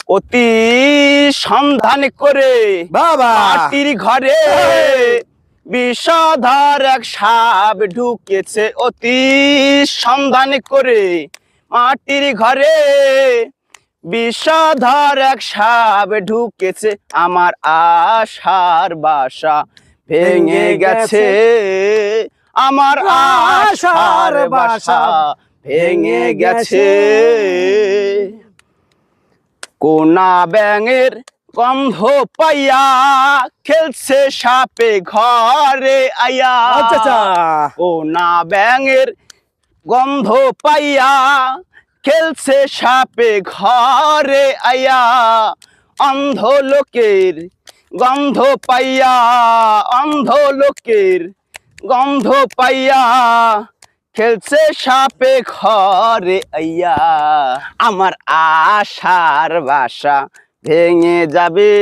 অতি সন্ধান করে বাবা মাটির ঘরে বিষধর এক সাপ ঢুকেছে। অতি সন্ধান করে মাটির ঘরে বিষধর এক সাপ ঢুকেছে। আমার আশার বাসা ভেঙে গেছে, আমার আশার বাসা ভেঙে গেছে। কোনা ব্যাঙের গন্ধ পাইয়া খেলছে সাপে ঘরে আয়া। আচ্ছা কোনা ব্যাঙের গন্ধ পাইয়া খেলছে সাপে ঘরে আয়া। অন্ধ লোকের গন্ধ পাইয়া, অন্ধ লোকের গন্ধ পাইয়া খেলছে সাপে ঘরে আইয়া। আমার আশার বাসা ভেঙে যাবে।